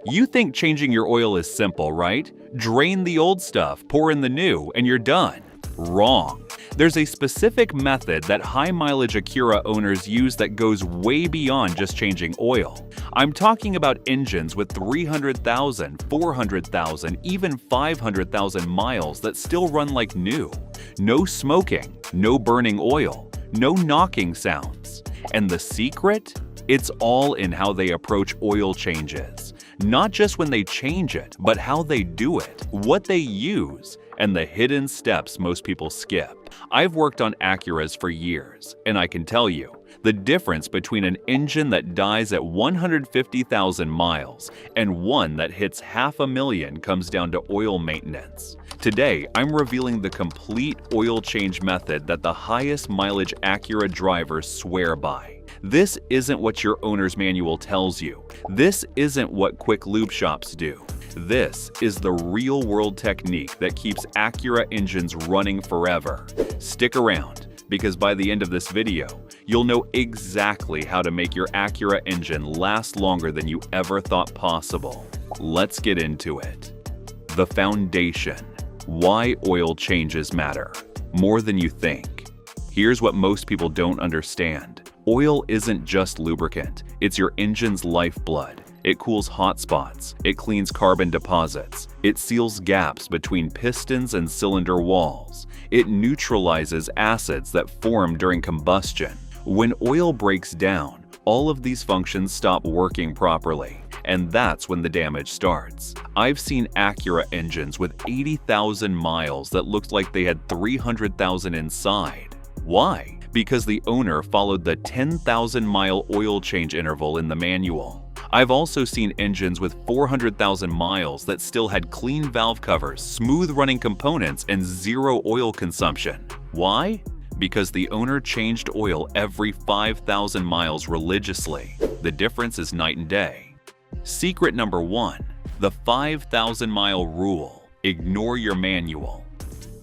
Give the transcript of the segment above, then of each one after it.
You think changing your oil is simple, right? Drain the old stuff, pour in the new, and you're done. Wrong. There's a specific method that high-mileage Acura owners use that goes way beyond just changing oil. I'm talking about engines with 300,000, 400,000, even 500,000 miles that still run like new. No smoking, no burning oil, no knocking sounds. And the secret? It's all in how they approach oil changes. Not just when they change it, but how they do it, what they use, and the hidden steps most people skip. I've worked on Acuras for years, and I can tell you, the difference between an engine that dies at 150,000 miles and one that hits 500,000 comes down to oil maintenance. Today, I'm revealing the complete oil change method that the highest mileage Acura drivers swear by. This isn't what your owner's manual tells you. This isn't what quick lube shops do. This is the real-world technique that keeps Acura engines running forever. Stick around, because by the end of this video, you'll know exactly how to make your Acura engine last longer than you ever thought possible. Let's get into it. The foundation. Why oil changes matter. More than you think. Here's what most people don't understand. Oil isn't just lubricant, it's your engine's lifeblood. It cools hot spots, it cleans carbon deposits, it seals gaps between pistons and cylinder walls, it neutralizes acids that form during combustion. When oil breaks down, all of these functions stop working properly, and that's when the damage starts. I've seen Acura engines with 80,000 miles that looked like they had 300,000 inside. Why? Because the owner followed the 10,000-mile oil change interval in the manual. I've also seen engines with 400,000 miles that still had clean valve covers, smooth running components, and zero oil consumption. Why? Because the owner changed oil every 5,000 miles religiously. The difference is night and day. Secret number 1. The 5,000-mile rule. Ignore your manual.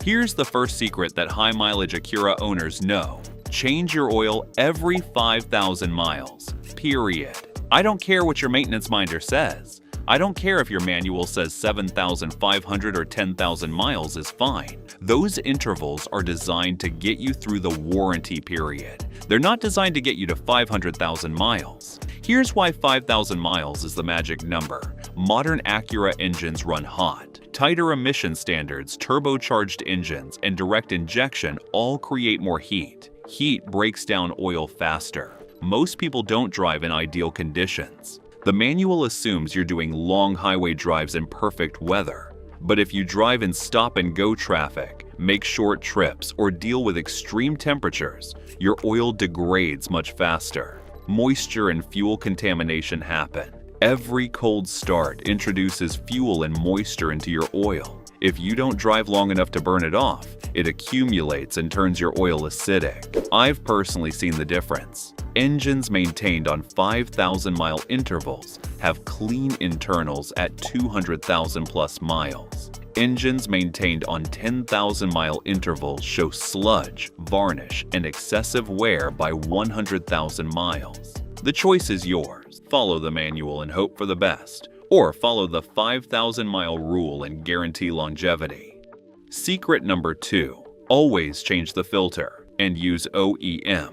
Here's the first secret that high-mileage Acura owners know. Change your oil every 5,000 miles, period. I don't care what your maintenance minder says. I don't care if your manual says 7,500 or 10,000 miles is fine. Those intervals are designed to get you through the warranty period. They're not designed to get you to 500,000 miles. Here's why 5,000 miles is the magic number. Modern Acura engines run hot. Tighter emission standards, turbocharged engines, and direct injection all create more heat. Heat breaks down oil faster. Most people don't drive in ideal conditions. The manual assumes you're doing long highway drives in perfect weather. But if you drive in stop-and-go traffic, make short trips, or deal with extreme temperatures, your oil degrades much faster. Moisture and fuel contamination happen. Every cold start introduces fuel and moisture into your oil. If you don't drive long enough to burn it off, it accumulates and turns your oil acidic. I've personally seen the difference. Engines maintained on 5,000-mile intervals have clean internals at 200,000 plus miles. Engines maintained on 10,000-mile intervals show sludge, varnish, and excessive wear by 100,000 miles. The choice is yours. Follow the manual and hope for the best, or follow the 5,000-mile rule and guarantee longevity. Secret number 2. Always change the filter and use OEM.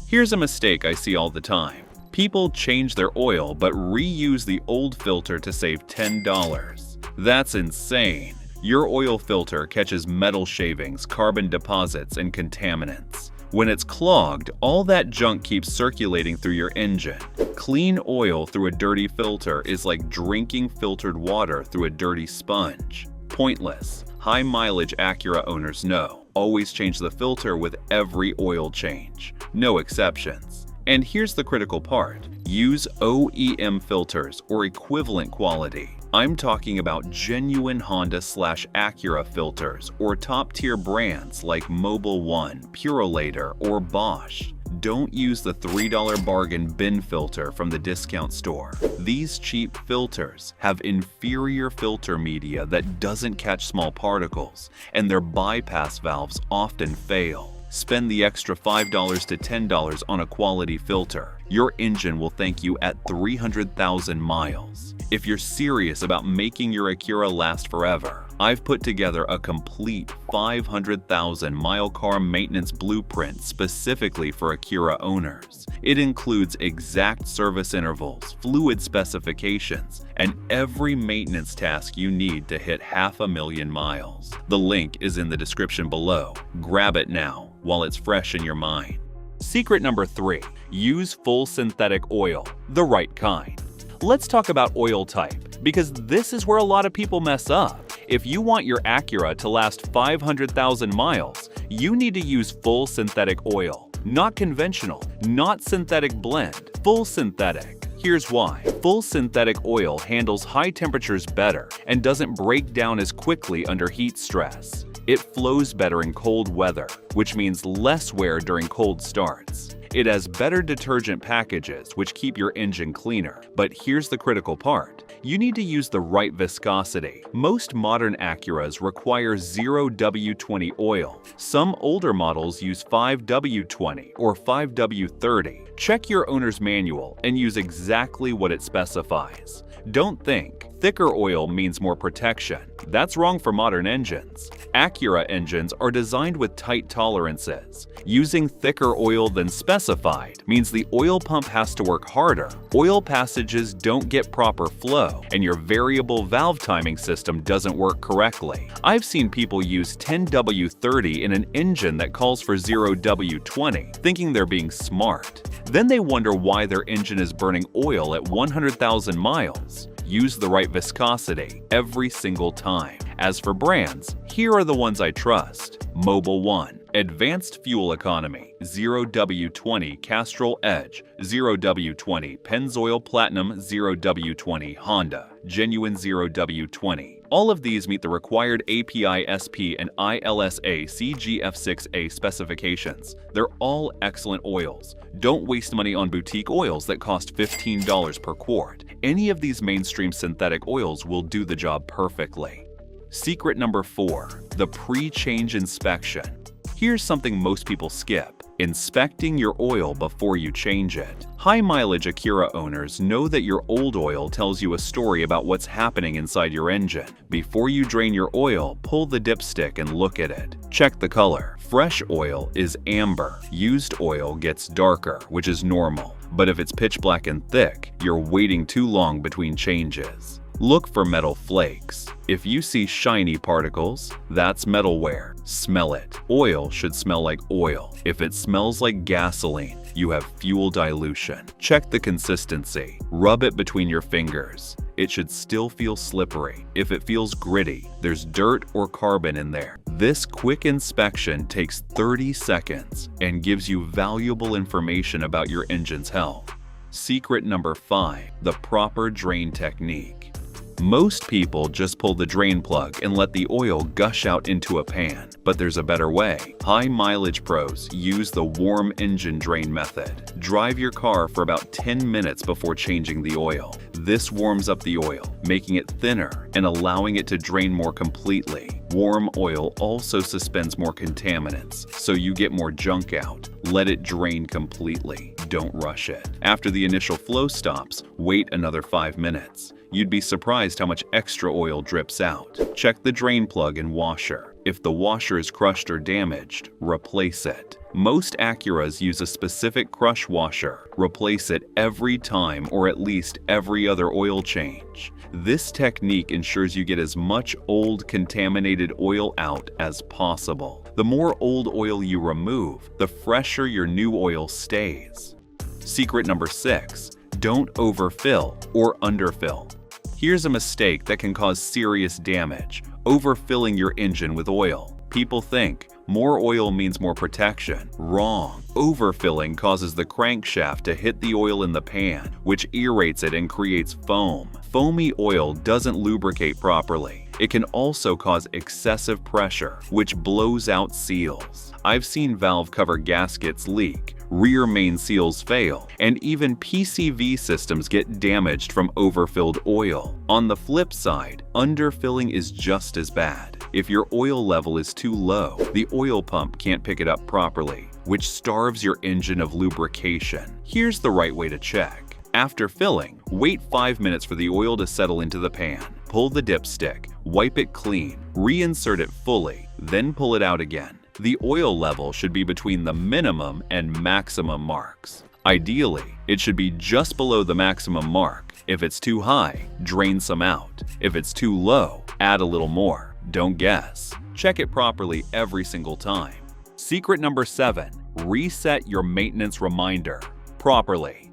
Here's a mistake I see all the time. People change their oil but reuse the old filter to save $10. That's insane. Your oil filter catches metal shavings, carbon deposits, and contaminants. When it's clogged, all that junk keeps circulating through your engine. Clean oil through a dirty filter is like drinking filtered water through a dirty sponge. Pointless. High-mileage Acura owners know. Always change the filter with every oil change. No exceptions. And here's the critical part. Use OEM filters or equivalent quality. I'm talking about genuine Honda/Acura filters or top-tier brands like Mobil 1, Purolator, or Bosch. Don't use the $3 bargain bin filter from the discount store. These cheap filters have inferior filter media that doesn't catch small particles, and their bypass valves often fail. Spend the extra $5 to $10 on a quality filter. your engine will thank you at 300,000 miles. If you're serious about making your Acura last forever, I've put together a complete 500,000-mile car maintenance blueprint specifically for Acura owners. It includes exact service intervals, fluid specifications, and every maintenance task you need to hit 500,000 miles. The link is in the description below. Grab it now while it's fresh in your mind. Secret number 3. Use full synthetic oil, the right kind. Let's talk about oil type, because this is where a lot of people mess up. If you want your Acura to last 500,000 miles, you need to use full synthetic oil. Not conventional, not synthetic blend, full synthetic. Here's why. Full synthetic oil handles high temperatures better and doesn't break down as quickly under heat stress. It flows better in cold weather, which means less wear during cold starts. It has better detergent packages, which keep your engine cleaner. But here's the critical part. You need to use the right viscosity. Most modern Acuras require 0W20 oil. Some older models use 5W20 or 5W30. Check your owner's manual and use exactly what it specifies. Don't think thicker oil means more protection. That's wrong for modern engines. Acura engines are designed with tight tolerances. Using thicker oil than specified means the oil pump has to work harder, oil passages don't get proper flow, and your variable valve timing system doesn't work correctly. I've seen people use 10W30 in an engine that calls for 0W20, thinking they're being smart. Then they wonder why their engine is burning oil at 100,000 miles. Use the right viscosity every single time. As for brands, here are the ones I trust. Mobil 1, Advanced Fuel Economy, 0W20 Castrol Edge, 0W20 Pennzoil Platinum, 0W20 Honda, Genuine 0W20. All of these meet the required API SP and ILSA CGF6A specifications. They're all excellent oils. Don't waste money on boutique oils that cost $15 per quart. Any of these mainstream synthetic oils will do the job perfectly. Secret number 4. The pre-change inspection. Here's something most people skip: inspecting your oil before you change it. High-mileage Acura owners know that your old oil tells you a story about what's happening inside your engine. Before you drain your oil, pull the dipstick and look at it. Check the color. Fresh oil is amber. Used oil gets darker, which is normal. But if it's pitch black and thick, you're waiting too long between changes. Look for metal flakes. If you see shiny particles, that's metal wear. Smell it. Oil should smell like oil. If it smells like gasoline, you have fuel dilution. Check the consistency. Rub it between your fingers. It should still feel slippery. If it feels gritty, there's dirt or carbon in there. This quick inspection takes 30 seconds and gives you valuable information about your engine's health. Secret number 5. The proper drain technique. Most people just pull the drain plug and let the oil gush out into a pan, but there's a better way. High-mileage pros use the warm engine drain method. Drive your car for about 10 minutes before changing the oil. This warms up the oil, making it thinner and allowing it to drain more completely. Warm oil also suspends more contaminants, so you get more junk out. Let it drain completely. Don't rush it. After the initial flow stops, wait another 5 minutes. You'd be surprised how much extra oil drips out. Check the drain plug and washer. If the washer is crushed or damaged, replace it. Most Acuras use a specific crush washer. Replace it every time or at least every other oil change. This technique ensures you get as much old contaminated oil out as possible. The more old oil you remove, the fresher your new oil stays. Secret number 6. Don't overfill or underfill. Here's a mistake that can cause serious damage: overfilling your engine with oil. People think more oil means more protection. Wrong. Overfilling causes the crankshaft to hit the oil in the pan, which aerates it and creates foam. Foamy oil doesn't lubricate properly. It can also cause excessive pressure, which blows out seals. I've seen valve cover gaskets leak, rear main seals fail, and even PCV systems get damaged from overfilled oil. On the flip side, underfilling is just as bad. If your oil level is too low, the oil pump can't pick it up properly, which starves your engine of lubrication. Here's the right way to check. After filling, wait 5 minutes for the oil to settle into the pan. Pull the dipstick, wipe it clean, reinsert it fully, then pull it out again. The oil level should be between the minimum and maximum marks. Ideally, it should be just below the maximum mark. If it's too high, drain some out. If it's too low, add a little more. Don't guess. Check it properly every single time. Secret number 7. Reset your maintenance reminder properly.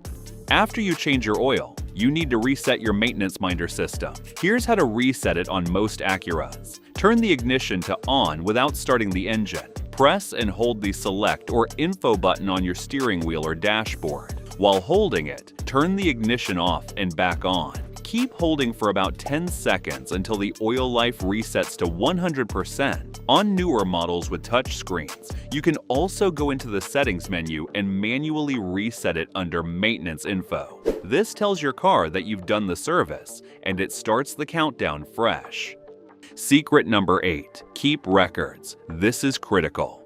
After you change your oil, you need to reset your maintenance reminder system. Here's how to reset it on most Acuras. Turn the ignition to on without starting the engine. Press and hold the select or info button on your steering wheel or dashboard. While holding it, turn the ignition off and back on. Keep holding for about 10 seconds until the oil life resets to 100%. On newer models with touch screens, you can also go into the settings menu and manually reset it under maintenance info. This tells your car that you've done the service, and it starts the countdown fresh. Secret number 8. Keep records. This is critical.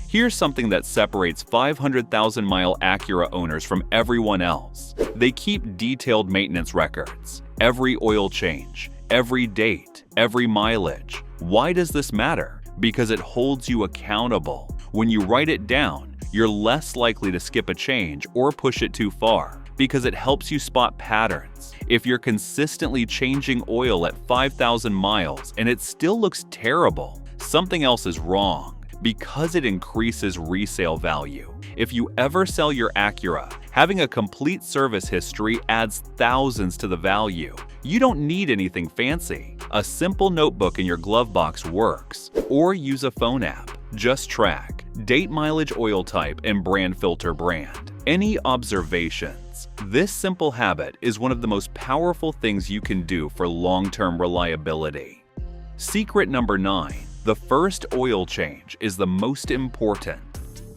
Here's something that separates 500,000-mile Acura owners from everyone else. They keep detailed maintenance records. Every oil change, every date, every mileage. Why does this matter? Because it holds you accountable. When you write it down, you're less likely to skip a change or push it too far, because it helps you spot patterns. If you're consistently changing oil at 5,000 miles and it still looks terrible, something else is wrong. Because it increases resale value. If you ever sell your Acura, having a complete service history adds thousands to the value. You don't need anything fancy. A simple notebook in your glove box works. Or use a phone app. Just track date, mileage, oil type, and brand filter brand. Any observations? This simple habit is one of the most powerful things you can do for long-term reliability. Secret number 9. The first oil change is the most important.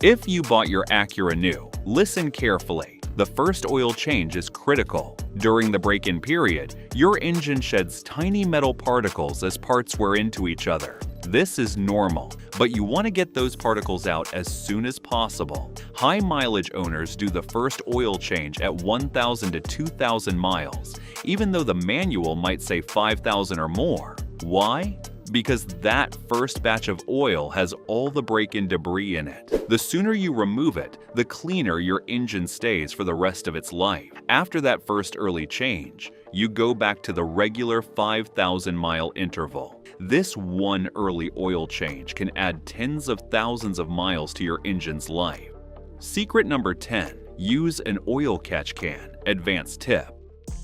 If you bought your Acura new, listen carefully. The first oil change is critical. During the break-in period, your engine sheds tiny metal particles as parts wear into each other. This is normal, but you want to get those particles out as soon as possible. High mileage owners do the first oil change at 1,000 to 2,000 miles, even though the manual might say 5,000 or more. Why? Because that first batch of oil has all the break-in debris in it. The sooner you remove it, the cleaner your engine stays for the rest of its life. After that first early change, you go back to the regular 5,000-mile interval. This one early oil change can add tens of thousands of miles to your engine's life. Secret number 10. Use an oil catch can. Advanced tip.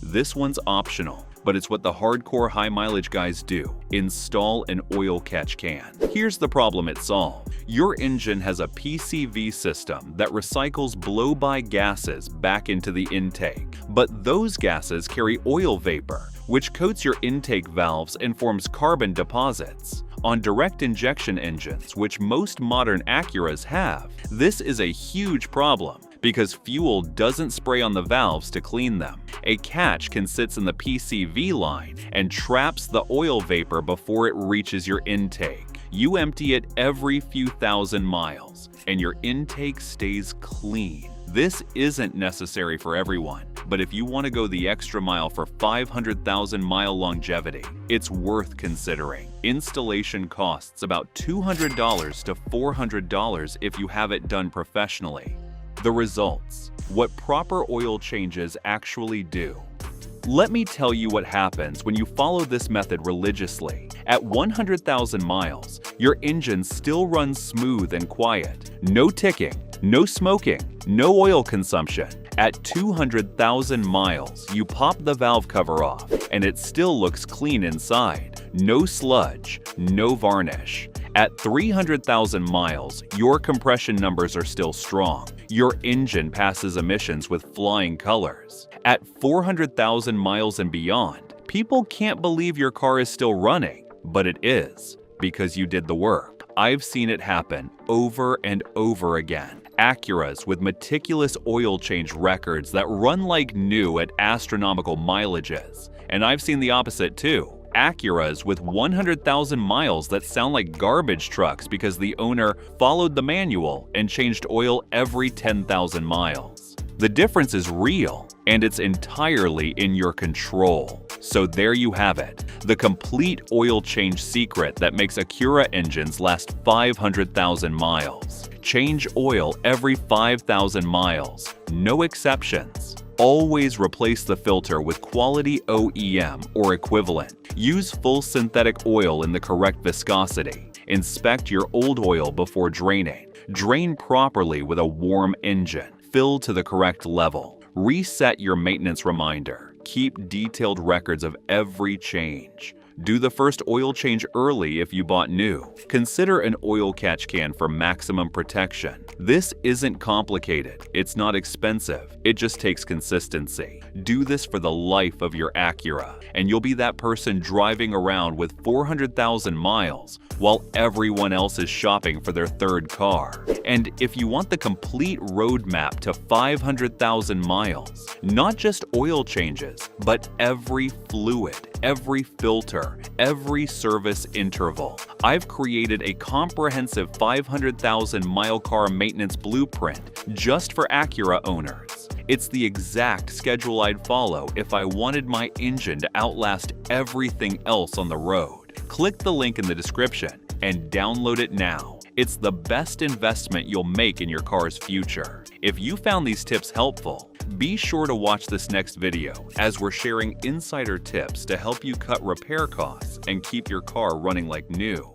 This one's optional, but it's what the hardcore high-mileage guys do. Install an oil catch can. Here's the problem it solves. Your engine has a PCV system that recycles blow-by gases back into the intake. But those gases carry oil vapor, which coats your intake valves and forms carbon deposits. On direct injection engines, which most modern Acuras have, this is a huge problem because fuel doesn't spray on the valves to clean them. A catch can sit in the PCV line and traps the oil vapor before it reaches your intake. You empty it every few thousand miles, and your intake stays clean. This isn't necessary for everyone, but if you want to go the extra mile for 500,000-mile longevity, it's worth considering. Installation costs about $200 to $400 if you have it done professionally. The results. What proper oil changes actually do. Let me tell you what happens when you follow this method religiously. At 100,000 miles, your engine still runs smooth and quiet. No ticking, no smoking, no oil consumption. At 200,000 miles, you pop the valve cover off, and it still looks clean inside. No sludge, no varnish. At 300,000 miles, your compression numbers are still strong. Your engine passes emissions with flying colors. At 400,000 miles and beyond, people can't believe your car is still running, but it is, because you did the work. I've seen it happen over and over again. Acuras with meticulous oil change records that run like new at astronomical mileages. And I've seen the opposite too. Acuras with 100,000 miles that sound like garbage trucks because the owner followed the manual and changed oil every 10,000 miles. The difference is real, and it's entirely in your control. So there you have it, the complete oil change secret that makes Acura engines last 500,000 miles. Change oil every 5,000 miles, no exceptions. Always replace the filter with quality OEM or equivalent. Use full synthetic oil in the correct viscosity. Inspect your old oil before draining. Drain properly with a warm engine. Fill to the correct level. Reset your maintenance reminder. Keep detailed records of every change. Do the first oil change early if you bought new. Consider an oil catch can for maximum protection. This isn't complicated, it's not expensive, it just takes consistency. Do this for the life of your Acura, and you'll be that person driving around with 400,000 miles while everyone else is shopping for their third car. And if you want the complete roadmap to 500,000 miles, not just oil changes, but every fluid, every filter, every service interval, I've created a comprehensive 500,000 mile car maintenance blueprint just for Acura owners. It's the exact schedule I'd follow if I wanted my engine to outlast everything else on the road. Click the link in the description and download it now. It's the best investment you'll make in your car's future. If you found these tips helpful, be sure to watch this next video as we're sharing insider tips to help you cut repair costs and keep your car running like new.